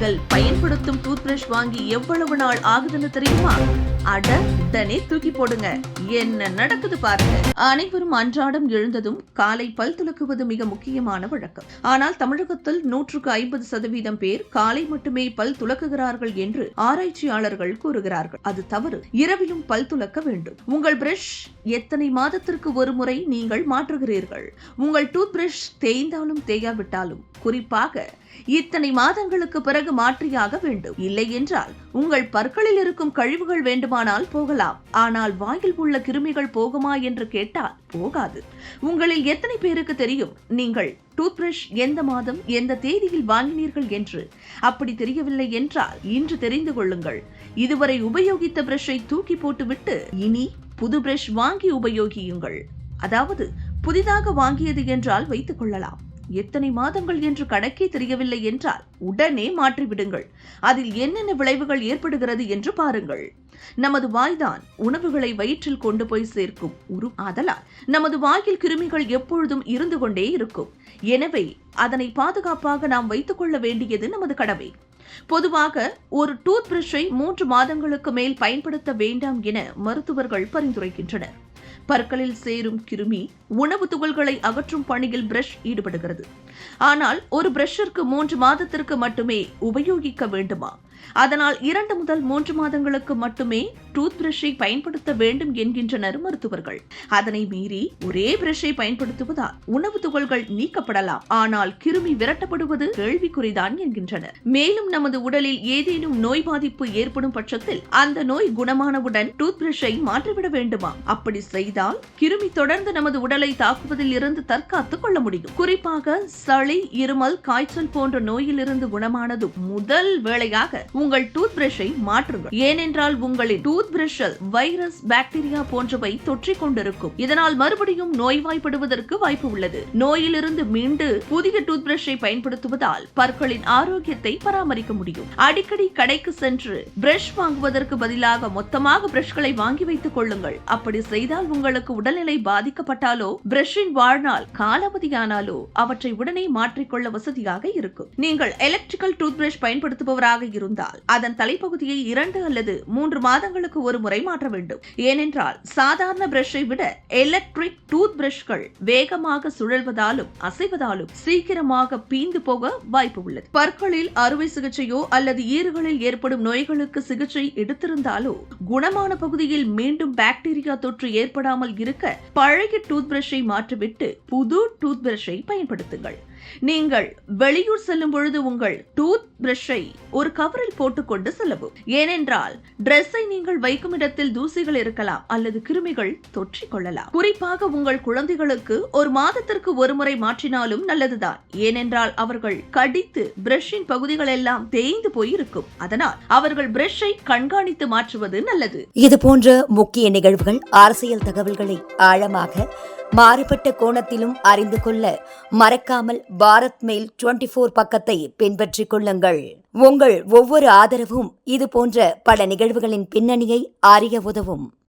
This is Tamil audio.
நீங்கள் பயன்படுத்தும் டூத் பிரஷ் வாங்கி எவ்வளவு நாள் ஆகுதுன்னு தெரியுமா? அட உடனே தூக்கி போடுங்க. என்ன நடக்குது பாருங்க. அனைவரும் அன்றாடம் எழுந்ததும் காலை பல் துலக்குவது மிக முக்கியமான வழக்கம். ஆனால் தமிழகத்தில் 150% பேர் காலை மட்டுமே பல் துலக்குகிறார்கள் என்று ஆராய்ச்சியாளர்கள் கூறுகிறார்கள். அது தவறு. இரவிலும் பல் துலக்க வேண்டும். உங்கள் பிரஷ் எத்தனை மாதத்திற்கு ஒரு முறை நீங்கள் மாற்றுகிறீர்கள்? உங்கள் டூத் பிரஷ் தேய்ந்தாலும் தேயாவிட்டாலும் குறிப்பாக இத்தனை மாதங்களுக்கு பிறகு மாற்றியாக வேண்டும். இல்லை என்றால் உங்கள் பற்களில் இருக்கும் கழிவுகள் வேண்டுமானால் போகலாம், ஆனால் வாயில் உள்ள கிருமிகள் போகுமா என்று கேட்டால் போகாது. உங்களில் எத்தனை பேருக்கு தெரியும் நீங்கள் டூத் பிரஷ் எந்த மாதம் எந்த தேதியில் வாங்கினீர்கள் என்று? அப்படி தெரியவில்லை என்றால் இன்று தெரிந்து கொள்ளுங்கள். இதுவரை உபயோகித்த பிரஷை தூக்கி போட்டுவிட்டு இனி புது பிரஷ் வாங்கி உபயோகியுங்கள். அதாவது புதிதாக வாங்கியது என்றால் வைத்துக் கொள்ளலாம். எத்தனை மாதங்கள் என்று கணக்கே தெரியவில்லை என்றால் உடனே மாற்றிவிடுங்கள். அதில் என்னென்ன விளைவுகள் ஏற்படுகிறது என்று பாருங்கள். நமது வாய்தான் உணவுகளை வயிற்றில் கொண்டு போய் சேர்க்கும் ஆதலால் நமது வாயில் கிருமிகள் எப்பொழுதும் இருந்து கொண்டே இருக்கும். எனவே அதனை பாதுகாப்பாக நாம் வைத்துக் கொள்ள வேண்டியது நமது கடமை. பொதுவாக ஒரு டூத் பிரஷை 3 மாதங்களுக்கு மேல் பயன்படுத்த வேண்டாம் என மருத்துவர்கள் பரிந்துரைக்கின்றனர். பற்களில் சேரும் கிருமி உணவு துகள்களை அகற்றும் பணியில் பிரஷ் ஈடுபடுகிறது. ஆனால் ஒரு பிரஷிற்கு 3 மாதத்திற்கு மட்டுமே உபயோகிக்க வேண்டுமா? அதனால் 2 முதல் 3 மாதங்களுக்கு மட்டுமே டூத் பிரஷை பயன்படுத்த வேண்டும் என்கின்றனர் மருத்துவர்கள். அதனை மீறி ஒரே பிரஷை பயன்படுத்துவதால் உணவு துகள்கள் நீக்கப்படலாம், ஆனால் கிருமி விரட்டப்படுவது கேள்விக்குறிதான் என்கின்றனர். மேலும் நமது உடலில் ஏதேனும் நோய் பாதிப்பு ஏற்படும் பட்சத்தில் அந்த நோய் குணமானவுடன் டூத் பிரஷை மாற்றிவிட வேண்டுமா? அப்படி செய்தால் கிருமி தொடர்ந்து நமது உடலை தாக்குவதில் இருந்து தற்காத்துக் கொள்ள முடியும். குறிப்பாக சளி, இருமல், காய்ச்சல் போன்ற நோயிலிருந்து குணமானதும் முதல் வேளையாக உங்கள் டூத் பிரஷை மாற்றுங்கள். ஏனென்றால் உங்களின் டூத் பிரஷில் வைரஸ், பாக்டீரியா போன்றவை தொற்றிக் கொண்டிருக்கும். இதனால் மறுபடியும் நோய்வாய்ப்படுவதற்கு வாய்ப்பு உள்ளது. நோயிலிருந்து மீண்டு புதிய டூத் பிரஷை பயன்படுத்துவதால் பற்களின் ஆரோக்கியத்தை பராமரிக்க முடியும். அடிக்கடி கடைக்கு சென்று பிரஷ் வாங்குவதற்கு பதிலாக மொத்தமாக பிரஷ்களை வாங்கி வைத்துக் கொள்ளுங்கள். அப்படி செய்தால் உங்களுக்கு உடல்நிலை பாதிக்கப்பட்டாலோ பிரஷின் வாழ்நாள் காலாவதியானாலோ அவற்றை உடனே மாற்றிக்கொள்ள வசதியாக இருக்கும். நீங்கள் எலக்ட்ரிக்கல் டூத் பிரஷ் பயன்படுத்துபவராக இருந்தால் அதன் தலைப்பகுதியை 2 அல்லது 3 மாதங்களுக்கு ஒரு முறை மாற்ற வேண்டும். ஏனென்றால் சாதாரண பிரஷை விட எலக்ட்ரிக் டூத் பிரஷ்கள் வேகமாக சுழல்வதாலும் அசைவதாலும் சீக்கிரமாக பீந்து போக வாய்ப்பு உள்ளது. பற்களில் அறுவை சிகிச்சையோ அல்லது ஈறுகளில் ஏற்படும் நோய்களுக்கு சிகிச்சை எடுத்திருந்தாலோ குணமான பகுதியில் மீண்டும் பாக்டீரியா தொற்று ஏற்படாமல் இருக்க பழைய டூத் பிரஷை மாற்றிவிட்டு புது டூத் பிரஷை பயன்படுத்துங்கள். நீங்கள் வெளியூர் செல்லும் பொழுது உங்கள் டூத் பிரஷை ஒரு கவரில் போட்டுக்கொண்டு செல்லவும். ஏனென்றால் டிரெஸ்ஸை நீங்கள் வைக்கும் இடத்தில் தூசிகள் இருக்கலாம் அல்லது கிருமிகள் தொற்றிக் கொள்ளலாம். குறிப்பாக உங்கள் குழந்தைகளுக்கு 1 மாதத்திற்கு ஒரு முறை மாற்றினாலும் நல்லதுதான். ஏனென்றால் அவர்கள் கடித்து பிரஷின் பகுதிகள் எல்லாம் தேய்ந்து போயிருக்கும். அதனால் அவர்கள் பிரஷை கண்காணித்து மாற்றுவது நல்லது. இது போன்ற முக்கிய நிகழ்வுகள், அரசியல் தகவல்களை ஆழமாக மாறுபட்ட கோணத்திலும் அறிந்து கொள்ள மறக்காமல் பாரத் மெயில் 24 பக்கத்தை பின்பற்றிக் கொள்ளுங்கள். உங்கள் ஒவ்வொரு ஆதரவும் இது போன்ற பல நிகழ்வுகளின் பின்னணியை அறிய உதவும்.